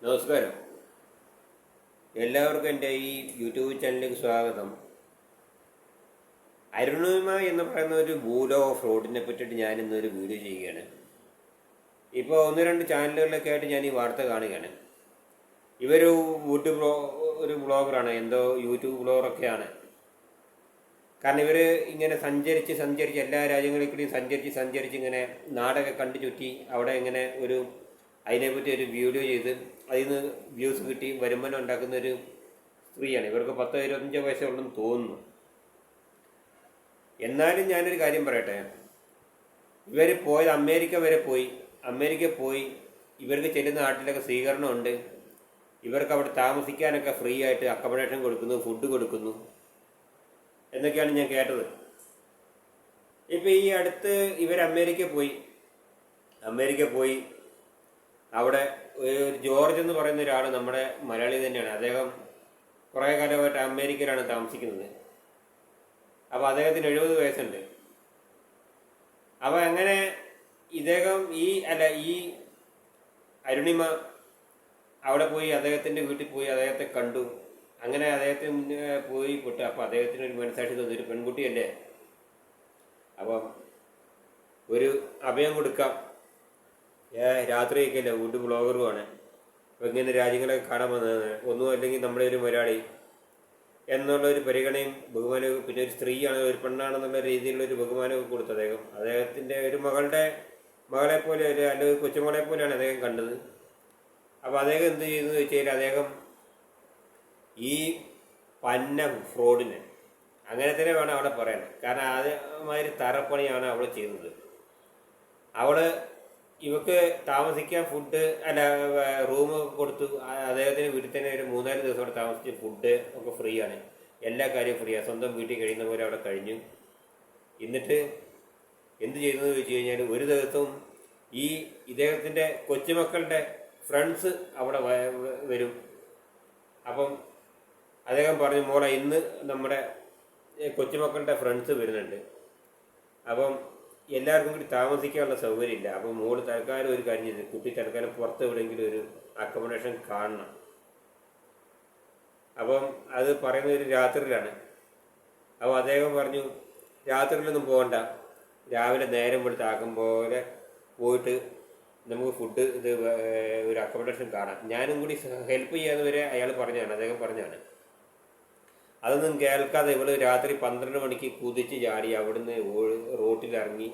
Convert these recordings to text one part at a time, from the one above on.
നമസ്കാരം. എല്ലാവർക്കും എൻ്റെ ഈ യൂട്യൂബ് ചാനലിലേക്ക് സ്വാഗതം. അരുണിമ എന്ന് പറയുന്ന ഒരു ഭൂലോക ഫ്രോഡിനെ പറ്റിയിട്ട് ഞാനിന്നൊരു വീഡിയോ ചെയ്യുകയാണ്. ഇപ്പോൾ ഒന്ന് രണ്ട് ചാനലുകളിലൊക്കെ ആയിട്ട് ഞാൻ ഈ വാർത്ത കാണുകയാണ്. ഇവർ ഒരു ബ്ലോഗറാണ്, എന്തോ യൂട്യൂബ് ബ്ലോഗറൊക്കെയാണ്. കാരണം ഇവർ ഇങ്ങനെ സഞ്ചരിച്ച് എല്ലാ രാജ്യങ്ങളിൽ കൂടിയും സഞ്ചരിച്ച് ഇങ്ങനെ നാടൊക്കെ കണ്ടു ചുറ്റി അവിടെ ഇങ്ങനെ അതിനെപ്പറ്റി ഒരു വീഡിയോ ചെയ്ത് അതിൽ നിന്ന് വ്യൂസ് കിട്ടി വരുമാനം ഉണ്ടാക്കുന്ന ഒരു സ്ത്രീയാണ്. ഇവർക്ക് 10-25 വയസ്സേ ഉള്ളെന്ന് തോന്നുന്നു. എന്നാലും ഞാനൊരു കാര്യം പറയട്ടെ, ഇവർ പോയത് അമേരിക്ക പോയി ഇവർക്ക് ചെല്ലുന്ന നാട്ടിലൊക്കെ സ്വീകരണമുണ്ട്. ഇവർക്ക് അവിടെ താമസിക്കാനൊക്കെ ഫ്രീ ആയിട്ട് അക്കോമഡേഷൻ കൊടുക്കുന്നു, ഫുഡ് കൊടുക്കുന്നു എന്നൊക്കെയാണ് ഞാൻ കേട്ടത്. ഇപ്പം ഈ അടുത്ത് ഇവർ അമേരിക്ക പോയി അവിടെ ഒരു ജോർജ് എന്ന് പറയുന്ന ഒരാൾ, നമ്മുടെ മലയാളി തന്നെയാണ്. അദ്ദേഹം കുറേ കാലമായിട്ട് അമേരിക്കയിലാണ് താമസിക്കുന്നത്. അപ്പോൾ അദ്ദേഹത്തിന് 70 വയസ്സുണ്ട്. അപ്പോൾ അങ്ങനെ ഈ അരുണിമ അവിടെ പോയി അദ്ദേഹത്തിൻ്റെ വീട്ടിൽ പോയി അദ്ദേഹത്തെ കണ്ടു. അങ്ങനെ അദ്ദേഹത്തിന് മുന്നേ പോയി പെട്ടു. അപ്പോൾ അദ്ദേഹത്തിന് ഒരു മനസ്സാക്ഷി തോന്നി, ഒരു പെൺകുട്ടിയല്ലേ, അപ്പം ഒരു അഭയം കൊടുക്കാം. രാത്രിയൊക്കെ അല്ലേ, ഫുഡ് ബ്ലോഗറുമാണ്. അപ്പോൾ ഇങ്ങനെ രാജ്യങ്ങളൊക്കെ കാണാൻ വന്നത് ഒന്നും അല്ലെങ്കിൽ നമ്മുടെ ഒരു മലയാളി എന്നുള്ളൊരു പരിഗണയും ബഹുമാനവും, പിന്നെ ഒരു സ്ത്രീയാണ്, ഒരു പെണ്ണാണെന്നുള്ള രീതിയിലുള്ളൊരു ബഹുമാനവും കൊടുത്തു അദ്ദേഹത്തിൻ്റെ ഒരു മകളെ പോലെ, അല്ലെങ്കിൽ കൊച്ചുമകളെ പോലെയാണ് അദ്ദേഹം കണ്ടത്. അപ്പോൾ അദ്ദേഹം എന്ത് ചെയ്തെന്ന് വെച്ചാൽ, അദ്ദേഹം ഈ പന്ന ഫ്രോഡിന് അങ്ങനെ തന്നെ വേണം അവിടെ പറയാൻ. കാരണം അതേമാതിരി തറപ്പണിയാണ് അവൾ ചെയ്യുന്നത്. ഇവക്ക് താമസിക്കാൻ റൂം കൊടുത്തു. അദ്ദേഹത്തിന് വീട്ടിൽ തന്നെ ഒരു 3-4 ദിവസം അവിടെ താമസിച്ച് ഫുഡ് ഒക്കെ ഫ്രീ ആണ്, എല്ലാ കാര്യവും ഫ്രീയാണ്. സ്വന്തം വീട്ടിൽ കഴിയുന്ന പോലെ അവിടെ കഴിഞ്ഞു. എന്നിട്ട് എന്ത് ചെയ്തെന്ന് ചോദിച്ചു കഴിഞ്ഞാൽ, ഒരു ദിവസവും ഇദ്ദേഹത്തിൻ്റെ കൊച്ചുമക്കളുടെ ഫ്രണ്ട്സ് അവിടെ വരും. അപ്പം അദ്ദേഹം പറഞ്ഞു, മോളെ ഇന്ന് നമ്മുടെ കൊച്ചുമക്കളുടെ ഫ്രണ്ട്സ് വരുന്നുണ്ട്, അപ്പം എല്ലാവർക്കും കൂടി താമസിക്കാനുള്ള സൗകര്യമില്ല. അപ്പം മോള് തൽക്കാലം ഒരു കാര്യം ചെയ്ത്, കുട്ടി തൽക്കാലം പുറത്ത് എവിടെയെങ്കിലും ഒരു അക്കോമഡേഷൻ കാണണം. അപ്പം അത് പറയുന്നത് ഒരു രാത്രിയിലാണ്. അപ്പോൾ അദ്ദേഹം പറഞ്ഞു, രാത്രിയിലൊന്നും പോകണ്ട, രാവിലെ നേരം വെളുത്താക്കും പോലെ പോയിട്ട് നമുക്ക് ഫുഡ് ഒരു അക്കോമഡേഷൻ കാണാം, ഞാനും കൂടി ഹെൽപ്പ് ചെയ്യാന്ന് വരെ അദ്ദേഹം പറഞ്ഞാണ്. അതൊന്നും കേൾക്കാതെ ഇവള് രാത്രി 12 മണിക്ക് കുതിച്ച് ചാടി അവിടുന്ന് റോട്ടിലിറങ്ങി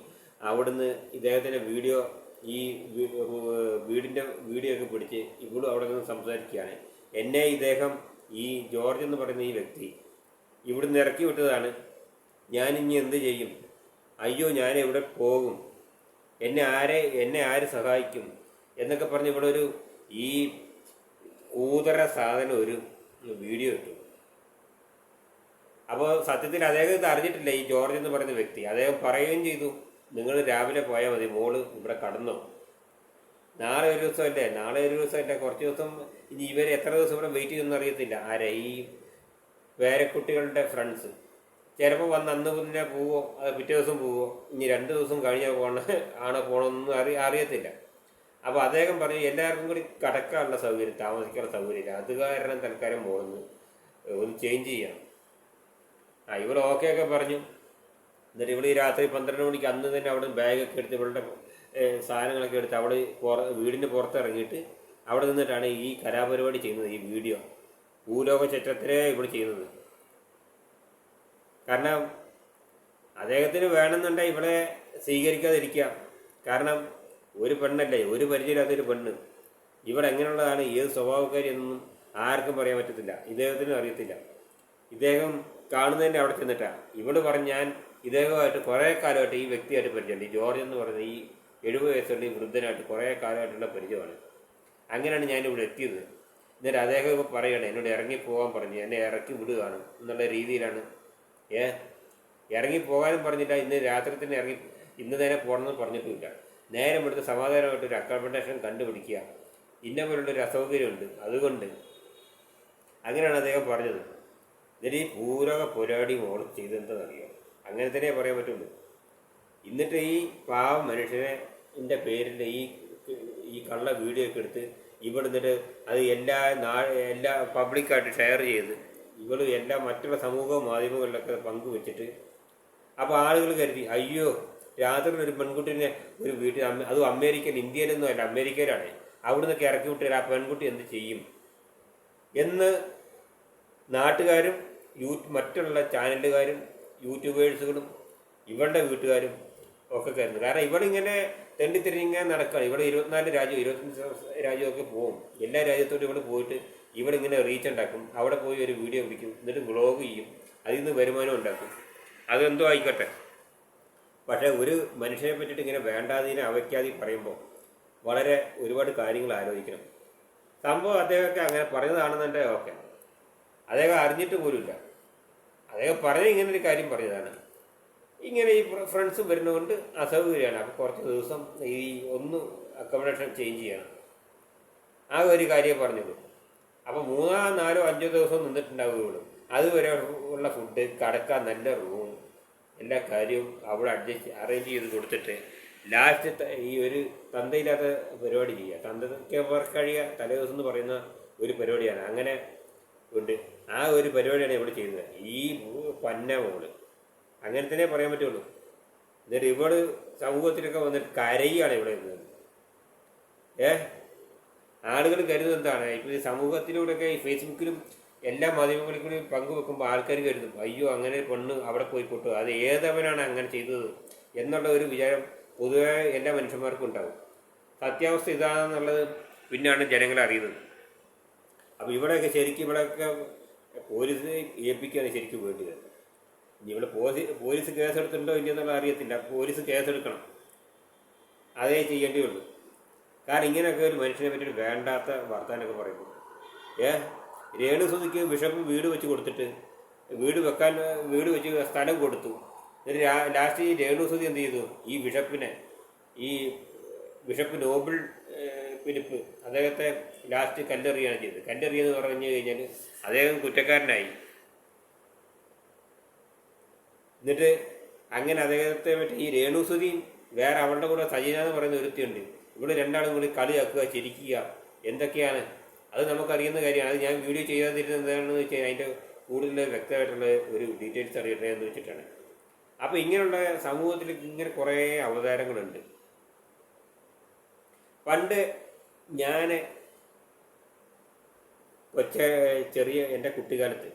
അവിടുന്ന് ഇദ്ദേഹത്തിൻ്റെ വീടിൻ്റെ വീഡിയോ ഒക്കെ പിടിച്ച് ഇവളും അവിടെ നിന്ന് സംസാരിക്കുകയാണ്. എന്നെ ഇദ്ദേഹം ഈ ജോർജ് എന്ന് പറയുന്ന ഈ വ്യക്തി ഇവിടുന്ന് ഇറക്കി വിട്ടതാണ്, ഞാനിനി എന്ത് ചെയ്യും, അയ്യോ ഞാൻ എവിടെ പോകും, എന്നെ ആര് സഹായിക്കും എന്നൊക്കെ പറഞ്ഞ് ഇവിടെ ഈ കൂതറ സാധനം ഒരു വീഡിയോ ഇട്ടു. അപ്പോൾ സത്യത്തിൽ അദ്ദേഹം ഇത് അറിഞ്ഞിട്ടില്ല. ഈ ജോർജ് എന്ന് പറയുന്ന വ്യക്തി അദ്ദേഹം പറയുകയും ചെയ്തു, നിങ്ങൾ രാവിലെ പോയാൽ മതി, മോള് ഇവിടെ കടന്നോ, നാളെ ഒരു ദിവസമല്ലേ, കുറച്ച് ദിവസം ഇനി ഇവർ എത്ര ദിവസം ഇവിടെ വെയിറ്റ് ചെയ്യുമെന്ന് അറിയത്തില്ല. ഈ വേരക്കുട്ടികളുടെ ഫ്രണ്ട്സ് ചിലപ്പോൾ വന്ന് അന്ന് മുന്നേ പോവോ, അത് പിറ്റേ ദിവസം പോവോ, ഇനി 2 ദിവസം കഴിഞ്ഞാൽ പോകണമെന്നൊന്നും അറിയത്തില്ല. അപ്പോൾ അദ്ദേഹം പറഞ്ഞു, എല്ലാവർക്കും കൂടി കടക്കാനുള്ള സൗകര്യം, താമസിക്കാനുള്ള സൗകര്യമില്ല, അത് കാരണം തൽക്കാലം പോകുന്നു, ഒന്ന് ചേഞ്ച് ചെയ്യണം. ഇവൾ ഓക്കെ ഒക്കെ പറഞ്ഞു. എന്നിട്ട് ഇവിടെ ഈ രാത്രി 12 മണിക്ക് അന്ന് തന്നെ അവിടെ ബാഗൊക്കെ എടുത്ത് ഇവളുടെ സാധനങ്ങളൊക്കെ എടുത്ത് വീടിന് പുറത്തിറങ്ങിയിട്ട് അവിടെ നിന്നിട്ടാണ് ഈ കലാപരിപാടി ചെയ്യുന്നത്. ഈ വീഡിയോ ഭൂലോക ചരിത്രത്തിലേ ഇവിടെ ചെയ്യുന്നത്. കാരണം അദ്ദേഹത്തിന് വേണമെന്നുണ്ടെങ്കിൽ ഇവിടെ സ്വീകരിക്കാതിരിക്കാം. കാരണം ഒരു പെണ്ണല്ലേ, ഒരു പരിചയമില്ലാത്തൊരു പെണ്ണ് ഇവിടെ എങ്ങനെയുള്ളതാണ്, ഏത് സ്വഭാവക്കാരി എന്നൊന്നും ആർക്കും പറയാൻ പറ്റത്തില്ല, ഇദ്ദേഹത്തിനും അറിയത്തില്ല. ഇദ്ദേഹം കാണുന്നതിൻ്റെ അവിടെ ചെന്നിട്ടാണ് ഇവിടെ പറഞ്ഞ്, ഞാൻ ഇദ്ദേഹമായിട്ട് കുറേ കാലമായിട്ട് ഈ വ്യക്തിയായിട്ട് പരിചയമുണ്ട്. ഈ ജോർജ് എന്ന് പറയുന്നത് ഈ 70 വയസ്സുള്ള ഈ വൃദ്ധനായിട്ട് കുറേ കാലമായിട്ടുള്ള പരിചയമാണ്. അങ്ങനെയാണ് ഞാനിവിടെ എത്തിയത്. എന്നിട്ട് അദ്ദേഹം ഇപ്പോൾ പറയുകയാണ്, എന്നോട് ഇറങ്ങിപ്പോകാൻ പറഞ്ഞു, എന്നെ ഇറക്കി വിടുകയാണ് എന്നുള്ള രീതിയിലാണ്. ഇറങ്ങിപ്പോകാനും പറഞ്ഞില്ല, ഇന്ന് രാത്രി തന്നെ ഇന്ന് തന്നെ പോകണമെന്ന് പറഞ്ഞിട്ടുമില്ല. നേരം എടുത്ത് സമാധാനമായിട്ടൊരു അക്കോമഡേഷൻ കണ്ടുപിടിക്കുക, ഇന്ന പോലുള്ളൊരു അസൗകര്യമുണ്ട്, അതുകൊണ്ട് അങ്ങനെയാണ് അദ്ദേഹം പറഞ്ഞത്. എന്നിട്ട് ഈ ഭൂലോക പോരാടി മോൾ ചെയ്തെന്തെന്നറിയോ, അങ്ങനെ തന്നെ പറയാൻ പറ്റുള്ളൂ. എന്നിട്ട് ഈ പാവം മനുഷ്യനെ പേരിൽ ഈ കള്ള വീഡിയോ ഒക്കെ എടുത്ത് ഇവിടെ നിന്നിട്ട് അത് എല്ലാ പബ്ലിക്കായിട്ട് ഷെയർ ചെയ്ത് ഇവൾ എല്ലാ മറ്റുള്ള സമൂഹ മാധ്യമങ്ങളിലൊക്കെ പങ്കുവെച്ചിട്ട് അപ്പോൾ ആളുകൾ കരുതി അയ്യോ രാത്രി ഒരു പെൺകുട്ടീനെ ഒരു വീട്ടിൽ അതും ഇന്ത്യയിലൊന്നും അല്ല അമേരിക്കയിലാണ് അവിടെ നിന്നൊക്കെ ഇറക്കി വിട്ടാൽ ആ പെൺകുട്ടി എന്ത് ചെയ്യും എന്ന് നാട്ടുകാരും മറ്റുള്ള ചാനലുകാരും യൂട്യൂബേഴ്സുകളും ഇവളുടെ വീട്ടുകാരും ഒക്കെ കരുതുന്നു. കാരണം ഇവിടെ ഇങ്ങനെ തെണ്ടിത്തിരിഞ്ഞാൽ നടക്കുകയാണ്. ഇവിടെ 24 രാജ്യം 25 രാജ്യമൊക്കെ പോകും. എല്ലാ രാജ്യത്തോട്ടും ഇവിടെ പോയിട്ട് ഇവിടെ ഇങ്ങനെ റീച്ച് ഉണ്ടാക്കും. അവിടെ പോയി ഒരു വീഡിയോ പിടിക്കും, എന്നിട്ട് വ്ളോഗ് ചെയ്യും, അതിൽ നിന്ന് വരുമാനം ഉണ്ടാക്കും. അതെന്തോ ആയിക്കോട്ടെ. പക്ഷേ ഒരു മനുഷ്യനെ പറ്റിയിട്ട് ഇങ്ങനെ വേണ്ടാതിനെ അവയ്ക്കാതെ പറയുമ്പോൾ വളരെ ഒരുപാട് കാര്യങ്ങൾ ആലോചിക്കണം. സംഭവം അദ്ദേഹമൊക്കെ അങ്ങനെ പറഞ്ഞതാണെന്നുണ്ടെങ്കിൽ ഓക്കെ, അദ്ദേഹം അറിഞ്ഞിട്ട് പോലുമില്ല. അദ്ദേഹം പറഞ്ഞ ഇങ്ങനെ ഒരു കാര്യം പറഞ്ഞതാണ്. ഇങ്ങനെ ഈ ഫ്രണ്ട്സും വരുന്നതുകൊണ്ട് അസൗകര്യമാണ്. അപ്പോൾ കുറച്ച് ദിവസം ഈ അക്കോമഡേഷൻ ചേഞ്ച് ചെയ്യണം, ആ ഒരു കാര്യം പറഞ്ഞത്. അപ്പോൾ 3, 4, 5 ദിവസം നിന്നിട്ടുണ്ടാവും ഇവിടെ. അതുവരെ ഉള്ള ഫുഡ്, കടക്കാൻ നല്ല റൂം, എല്ലാ കാര്യവും അവിടെ അറേഞ്ച് ചെയ്ത് കൊടുത്തിട്ട് ലാസ്റ്റ് ഈ ഒരു തന്തയില്ലാത്ത പരിപാടി ചെയ്യുക. തന്തയ്ക്ക് കഴിയുക തലേ ദിവസം എന്ന് പറയുന്ന ഒരു പരിപാടിയാണ്. അങ്ങനെ ഉണ്ട്. ആ ഒരു പരിപാടിയാണ് ഇവിടെ ചെയ്യുന്നത്. ഈ പന്ന മോള് അങ്ങനെ തന്നെ പറയാൻ പറ്റുള്ളൂ. എന്നിട്ട് ഇവള് സമൂഹത്തിലൊക്കെ വന്നിട്ട് കരയാണ് ഇവിടെ ഇരുന്നത്. ആളുകൾ കരുതുന്നത് എന്താണ്, ഇപ്പോൾ ഈ സമൂഹത്തിലൂടെയൊക്കെ ഈ ഫേസ്ബുക്കിലും എല്ലാ മാധ്യമങ്ങളിൽ കൂടി പങ്കുവെക്കുമ്പോൾ ആൾക്കാർ കരുതും അയ്യോ അങ്ങനെ പെണ്ണ് അവിടെ പോയി കൊട്ടു, അത് ഏതവനാണ് അങ്ങനെ ചെയ്തത് എന്നുള്ള ഒരു വിചാരം പൊതുവെ എല്ലാ മനുഷ്യന്മാർക്കും ഉണ്ടാകും. സത്യാവസ്ഥ ഇതാണെന്നുള്ളത് പിന്നെയാണ് ജനങ്ങൾ അറിയുന്നത്. അപ്പോൾ ഇവിടെയൊക്കെ പോലീസിനെ ഏൽപ്പിക്കുകയാണ് ശരിക്കും വേണ്ടത്. ഇനി ഇവിടെ പോലീസ് കേസെടുത്തിട്ടുണ്ടോ ഇല്ലെന്നുള്ള അറിയത്തില്ല. പോലീസ് കേസെടുക്കണം, അതേ ചെയ്യേണ്ടി ഉള്ളൂ. കാരണം ഇങ്ങനെയൊക്കെ ഒരു മനുഷ്യനെ പറ്റിയിട്ട് വേണ്ടാത്ത വർത്താനൊക്കെ പറയുന്നു. രേണുസുതിക്ക് ബിഷപ്പ് വീട് വെച്ച് കൊടുത്തിട്ട് വീട് വെച്ച് സ്ഥലം കൊടുത്തു. എന്നിട്ട് ലാസ്റ്റ് ഈ രേണുസുതി എന്ത് ചെയ്തു, ഈ ബിഷപ്പ് നോബിൾ ഫിലിപ്പ് അദ്ദേഹത്തെ ലാസ്റ്റ് കല്ലെറിയാണ് ചെയ്തത്. കല്ലെറിയെന്ന് പറഞ്ഞു കഴിഞ്ഞാൽ അദ്ദേഹം കുറ്റക്കാരനായി. എന്നിട്ട് അങ്ങനെ അദ്ദേഹത്തെ പറ്റി ഈ രേണുസുതിയും വേറെ അവളുടെ കൂടെ സജീന എന്ന് പറയുന്ന ഒരുത്തിയുണ്ട്. ഇവിടെ രണ്ടാളും കൂടി കളിയാക്കുക, ചിരിക്കുക, എന്തൊക്കെയാണ് അത് നമുക്കറിയുന്ന കാര്യമാണ്. അത് ഞാൻ വീഡിയോ ചെയ്യാതിരുന്നത് എന്താണെന്ന് വെച്ചാൽ അതിൻ്റെ കൂടുതൽ വ്യക്തമായിട്ടുള്ള ഒരു ഡീറ്റെയിൽസ് അറിയട്ടെ എന്ന് വെച്ചിട്ടാണ്. അപ്പോൾ ഇങ്ങനെയുള്ള സമൂഹത്തിൽ ഇങ്ങനെ കുറേ അവതാരങ്ങളുണ്ട്. പണ്ട് ഞാൻ എൻ്റെ കുട്ടിക്കാലത്ത്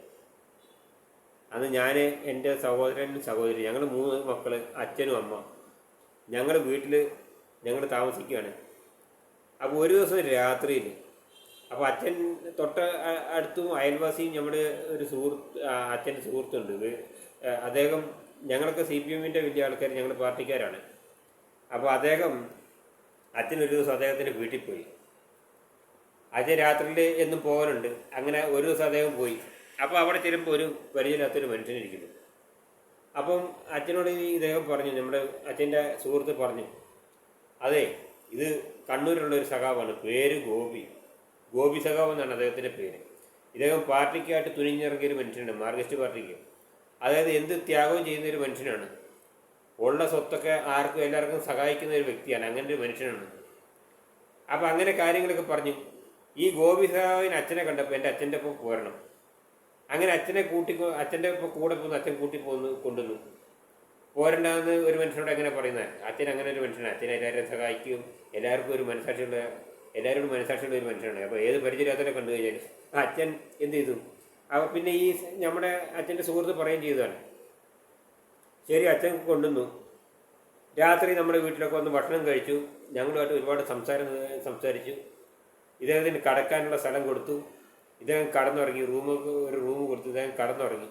അന്ന് ഞാൻ എൻ്റെ സഹോദരനും സഹോദരി ഞങ്ങൾ 3 മക്കൾ, അച്ഛനും അമ്മ, ഞങ്ങൾ വീട്ടിൽ താമസിക്കുകയാണ്. അപ്പോൾ ഒരു ദിവസം രാത്രിയിൽ അപ്പോൾ അച്ഛൻ അടുത്തും അയൽവാസിയും നമ്മുടെ ഒരു അച്ഛൻ്റെ സുഹൃത്തുണ്ട്. അദ്ദേഹം ഞങ്ങളൊക്കെ CPM-ൻ്റെ വലിയ ആൾക്കാർ, ഞങ്ങൾ പാർട്ടിക്കാരാണ്. അപ്പോൾ അച്ഛനൊരു ദിവസം അദ്ദേഹത്തിൻ്റെ വീട്ടിൽ പോയി. അച്ഛൻ രാത്രിയിൽ എന്നും പോകാനുണ്ട്. അങ്ങനെ ഒരു ദിവസം അദ്ദേഹം പോയി. അപ്പോൾ അവിടെ ചെല്ലുമ്പോൾ ഒരു പരിചയമില്ലാത്തൊരു മനുഷ്യനിരിക്കുന്നു. അപ്പം അച്ഛനോട് ഇദ്ദേഹം പറഞ്ഞു, നമ്മുടെ അച്ഛൻ്റെ സുഹൃത്ത് പറഞ്ഞു, അതെ ഇത് കണ്ണൂരിലുള്ളൊരു സഖാവാണ്, പേര് ഗോപി സഖാവ് എന്നാണ് അദ്ദേഹത്തിൻ്റെ പേര്. ഇദ്ദേഹം പാർട്ടിക്കായിട്ട് തുനിഞ്ഞിറങ്ങിയൊരു മനുഷ്യനാണ്, മാർക്സിസ്റ്റ് പാർട്ടിക്ക്. അതായത് എന്ത് ത്യാഗവും ചെയ്യുന്ന ഒരു മനുഷ്യനാണ്. ഉള്ള സ്വത്തൊക്കെ എല്ലാവർക്കും സഹായിക്കുന്ന ഒരു വ്യക്തിയാണ്. അങ്ങനെ ഒരു മനുഷ്യനാണ്. അപ്പം അങ്ങനെ കാര്യങ്ങളൊക്കെ പറഞ്ഞു. ഈ ഗോപി സഖാവിന് അച്ഛനെ കണ്ടപ്പോൾ എൻ്റെ അച്ഛൻ്റെ ഒപ്പം പോരണം. അങ്ങനെ അച്ഛൻ്റെ ഒപ്പം കൂടെ പോകുന്നു. അച്ഛൻ കൊണ്ടുവന്നു. പോരണ്ടെന്ന് ഒരു മനുഷ്യനോട് എങ്ങനെ പറയുന്നത്? അച്ഛൻ അങ്ങനെ ഒരു മനുഷ്യനാണ്. അച്ഛൻ എല്ലാവരെയും സഹായിക്കും, എല്ലാവർക്കും എല്ലാവരോടും മനസാക്ഷിയുള്ള ഒരു മനുഷ്യനാണ്. അപ്പോൾ ഏത് പരിചയത്തിനെ കണ്ടു കഴിഞ്ഞാൽ അച്ഛൻ എന്ത് ചെയ്തു? അപ്പോൾ പിന്നെ ഈ നമ്മുടെ അച്ഛൻ്റെ സുഹൃത്ത് പറയുകയും ചെയ്തതാണ്. ശരി, അച്ഛൻ കൊണ്ടുവന്നു. രാത്രി നമ്മുടെ വീട്ടിലൊക്കെ വന്ന് ഭക്ഷണം കഴിച്ചു. ഞങ്ങളുമായിട്ട് ഒരുപാട് സംസാരിച്ചു. ഇദ്ദേഹത്തിന് കടക്കാനുള്ള സ്ഥലം കൊടുത്തു. ഇദ്ദേഹം കടന്നുറങ്ങി. ഒരു റൂം കൊടുത്തു. ഇദ്ദേഹം കടന്നുറങ്ങി.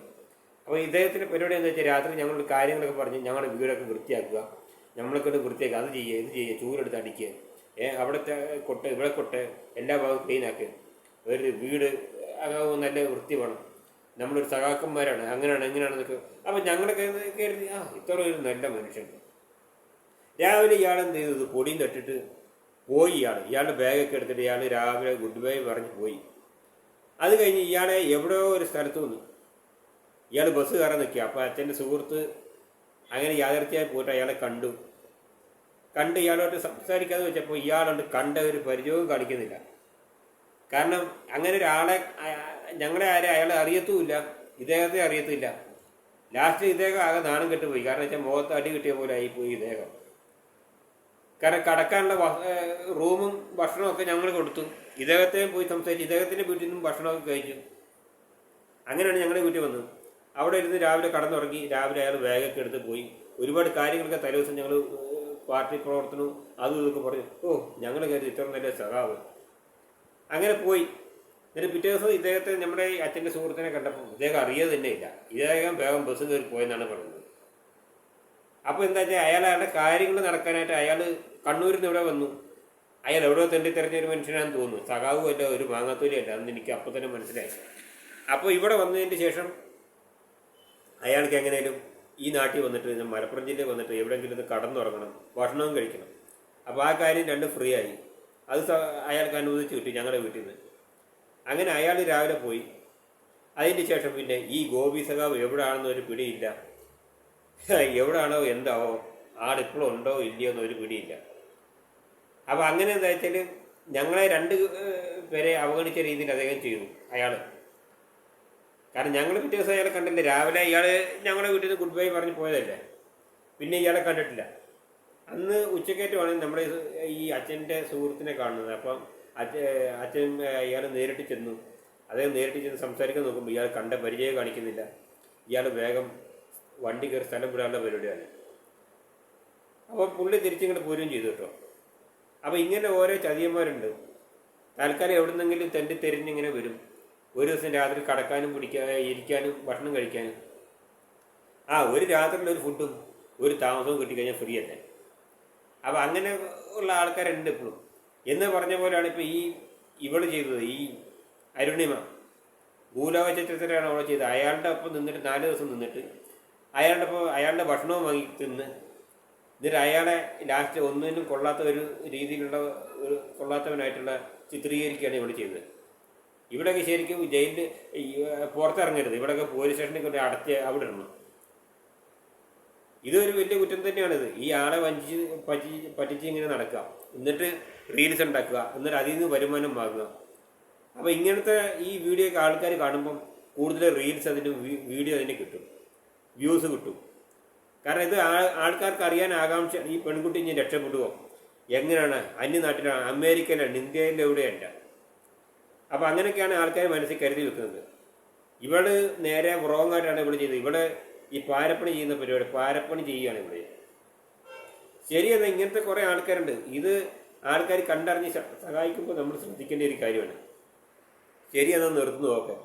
അപ്പോൾ ഇദ്ദേഹത്തിൻ്റെ പരിപാടി എന്താ വെച്ചാൽ രാത്രി ഞങ്ങളുടെ കാര്യങ്ങളൊക്കെ പറഞ്ഞ് ഞങ്ങളുടെ വീടൊക്കെ വൃത്തിയാക്കുക, നമ്മളൊക്കെ വൃത്തിയാക്കുക, അത് ചെയ്യുക, ഇത് ചെയ്യുക, ചൂരെടുത്ത് അടിക്കുക, അവിടുത്തെ ഇവിടെ എല്ലാ ഭാഗവും ക്ലീനാക്കുക, ഒരു വീട് നല്ല വൃത്തി വേണം, നമ്മളൊരു സഖാക്കന്മാരാണ്, അങ്ങനെയാണ് ഇങ്ങനെയാണെന്നൊക്കെ. അപ്പം ഞങ്ങളൊക്കെ കരുതി ഇത്ര ഒരു നല്ല മനുഷ്യൻ. രാവിലെ ഇയാളെന്ത് ചെയ്തത്? പൊടിയും തട്ടിട്ട് പോയി. ഇയാളുടെ ബാഗൊക്കെ എടുത്തിട്ട് ഇയാൾ രാവിലെ ഗുഡ് ബൈ പറഞ്ഞ് പോയി. അത് കഴിഞ്ഞ് ഇയാളെ എവിടെയോ ഒരു സ്ഥലത്ത് വന്നു. ഇയാൾ ബസ് കയറാൻ നിൽക്കുക. അപ്പോൾ അച്ഛൻ്റെ സുഹൃത്ത് അങ്ങനെ യാഥാർത്ഥ്യമായി പോയിട്ട് അയാളെ കണ്ട് ഇയാളോട്ട് സംസാരിക്കാതെ വെച്ചപ്പോൾ ഇയാളുണ്ട് കണ്ട ഒരു പരിചയവും കാണിക്കുന്നില്ല. കാരണം അങ്ങനെ ഒരാളെ ഞങ്ങളെ ആരെ അയാളെ അറിയത്തുമില്ല, ഇദ്ദേഹത്തെ അറിയത്തില്ല. ലാസ്റ്റ് ഇദ്ദേഹം ആകെ നാണം കെട്ടുപോയി. കാരണം വെച്ചാൽ മുഖത്ത് അടി കിട്ടിയ പോലെ ആയിപ്പോയി ഇദ്ദേഹം. കാരണം കടക്കാനുള്ള റൂമും ഭക്ഷണവും ഒക്കെ ഞങ്ങൾ കൊടുത്തു. ഇദ്ദേഹത്തെയും പോയി സംസാരിച്ച് ഇദ്ദേഹത്തിൻ്റെ വീട്ടിൽ നിന്നും ഭക്ഷണമൊക്കെ കഴിച്ചു. അങ്ങനെയാണ് ഞങ്ങളുടെ വീട്ടിൽ വന്നത്. അവിടെ ഇരുന്ന് രാവിലെ കടന്നുറങ്ങി. രാവിലെ അയാൾ ബാഗൊക്കെ എടുത്ത് പോയി. ഒരുപാട് കാര്യങ്ങളൊക്കെ തലേദിവസം ഞങ്ങൾ പാർട്ടി പ്രവർത്തനവും അതും ഇതൊക്കെ പറഞ്ഞു. ഞങ്ങൾ കരുതി ഇത്ര നല്ല സഖാവ്. അങ്ങനെ പോയി. എന്നിട്ട് പിറ്റേ ദിവസം ഇദ്ദേഹത്തെ നമ്മുടെ അച്ഛൻ്റെ സുഹൃത്തിനെ കണ്ടപ്പോൾ ഇദ്ദേഹം അറിയാതെ തന്നെ ഇല്ല. ഇദ്ദേഹം വേഗം ബസ് കയറി പോയെന്നാണ് പറയുന്നത്. അപ്പോൾ എന്താ വെച്ചാൽ അയാളുടെ കാര്യങ്ങൾ നടക്കാനായിട്ട് അയാൾ കണ്ണൂരിൽ നിന്ന് ഇവിടെ വന്നു. അയാൾ എവിടെ തെണ്ടി തെരഞ്ഞൊരു മനുഷ്യനാണെന്ന് തോന്നുന്നു. സഖാവും അല്ല, ഒരു മാങ്ങാത്തോലി അല്ല. അന്ന് എനിക്ക് അപ്പോൾ തന്നെ മനസ്സിലായി. അപ്പോൾ ഇവിടെ വന്നതിന് ശേഷം അയാൾക്ക് എങ്ങനെയും ഈ നാട്ടിൽ വന്നിട്ട് മലപ്പുറം ജില്ലയിൽ വന്നിട്ട് എവിടെയെങ്കിലും ഒന്ന് കടന്നുറങ്ങണം, ഭക്ഷണവും കഴിക്കണം. അപ്പോൾ ആ കാര്യം രണ്ടും ഫ്രീ ആയി. അത് അയാൾക്ക് അനുവദിച്ച് കിട്ടി ഞങ്ങളുടെ വീട്ടിൽ നിന്ന്. അങ്ങനെ അയാൾ രാവിലെ പോയി. അതിന് ശേഷം പിന്നെ ഈ ഗോപി സഖാവ് എവിടെയാണെന്ന് ഒരു പിടിയില്ല. എവിടെയാണോ എന്താവോ, ആളിപ്പോഴും ഉണ്ടോ ഇല്ലയോ എന്നൊരു പിടിയില്ല. അപ്പോൾ അങ്ങനെ എന്താ വെച്ചാൽ ഞങ്ങളെ 2 പേരെ അവഗണിച്ച രീതിയിൽ അദ്ദേഹം ചെയ്തു അയാൾ. കാരണം ഞങ്ങൾ പിറ്റേ ദിവസം അയാളെ കണ്ടില്ല. രാവിലെ ഇയാൾ ഞങ്ങളുടെ വീട്ടിൽ നിന്ന് ഗുഡ് ബൈ പറഞ്ഞ് പോയതല്ലേ, പിന്നെ ഇയാളെ കണ്ടിട്ടില്ല. അന്ന് ഉച്ചക്കേറ്റുമാണ് നമ്മുടെ ഈ അച്ഛൻ്റെ സുഹൃത്തിനെ കാണുന്നത്. അപ്പം അച്ഛൻ ഇയാൾ നേരിട്ട് ചെന്നു. അദ്ദേഹം നേരിട്ട് ചെന്ന് സംസാരിക്കാൻ നോക്കുമ്പോൾ ഇയാൾ കണ്ട പരിചയം കാണിക്കുന്നില്ല. ഇയാൾ വേഗം വണ്ടി കയറി സ്ഥലം വിടാനുള്ള പരിപാടിയാണ്. അപ്പോൾ പുള്ളി തിരിച്ചിങ്ങോട്ട് പോരുകയും ചെയ്തു കേട്ടോ. അപ്പോൾ ഇങ്ങനെ ഓരോ ചതിയന്മാരുണ്ട്. തൽക്കാലം എവിടെ നിന്നെങ്കിലും തെണ്ടി തെരിഞ്ഞിങ്ങനെ വരും. ഒരു ദിവസം രാത്രി കടക്കാനും ഇരിക്കാനും ഭക്ഷണം കഴിക്കാനും. ഒരു രാത്രിയിലൊരു ഫുഡും ഒരു താമസവും കിട്ടിക്കഴിഞ്ഞാൽ ഫ്രീ അല്ലേ. അപ്പോൾ അങ്ങനെ ഉള്ള ആൾക്കാരുണ്ട് ഇപ്പോഴും. എന്ന് പറഞ്ഞ പോലെയാണ് ഇപ്പോൾ ഇവള് ചെയ്തത്. ഈ അരുണിമ ഭൂലോക ചിത്രത്തിലാണ് അവളെ ചെയ്തത്. അയാളുടെ ഒപ്പം നിന്നിട്ട് 4 ദിവസം നിന്നിട്ട് അയാളുടെ ഭക്ഷണവും വാങ്ങി തിന്ന്, എന്നിട്ട് അയാളെ ലാസ്റ്റ് ഒന്നിനും കൊള്ളാത്ത ഒരു രീതിയിലുള്ള ഒരു കൊള്ളാത്തവനായിട്ടുള്ള ചിത്രീകരിക്കുകയാണ് ഇവിടെ ചെയ്തത്. ഇവിടെയൊക്കെ ശരിക്കും ജയിലിൽ പുറത്തിറങ്ങരുത്. ഇവിടെയൊക്കെ പോലീസ് സ്റ്റേഷനിൽ കൊണ്ട് അടച്ച് അവിടെ ഇടണം. ഇതൊരു വലിയ കുറ്റം തന്നെയാണിത്. ഈ ആളെ പറ്റിച്ച് ഇങ്ങനെ നടക്കുക, എന്നിട്ട് റീൽസ് ഉണ്ടാക്കുക, എന്നിട്ട് അതിൽ നിന്ന് വരുമാനം വാങ്ങുക. അപ്പോൾ ഇങ്ങനത്തെ ഈ വീഡിയോ ഒക്കെ ആൾക്കാർ കാണുമ്പം കൂടുതൽ റീൽസ് വീഡിയോ അതിന് കിട്ടും, വ്യൂസ് കിട്ടും. കാരണം ഇത് ആൾക്കാർക്ക് അറിയാൻ ആകാംക്ഷ. ഈ പെൺകുട്ടി ഇനി രക്ഷപ്പെടുവോ, എങ്ങനെയാണ്, അന്യനാട്ടിലാണ്, അമേരിക്കയിലാണ്, ഇന്ത്യയിലെവിടെയല്ല. അപ്പോൾ അങ്ങനെയൊക്കെയാണ് ആൾക്കാർ മനസ്സിൽ കരുതി വെക്കുന്നത്. ഇവള് നേരെ റോങ് ആയിട്ടാണ് ഇവിടെ ചെയ്തത്. ഇവിടെ ഈ പാരപ്പണി ചെയ്യുന്ന പരിപാടി, പാരപ്പണി ചെയ്യുകയാണ് ഇവിടെ. ശരിയെന്നാൽ ഇങ്ങനത്തെ കുറേ ആൾക്കാരുണ്ട്. ഇത് ആൾക്കാർ കണ്ടറിഞ്ഞ് സഹായിക്കുമ്പോൾ നമ്മൾ ശ്രദ്ധിക്കേണ്ട ഒരു കാര്യമാണ്. ശരിയെന്നാൽ നിർത്തുന്നു. നോക്കാം.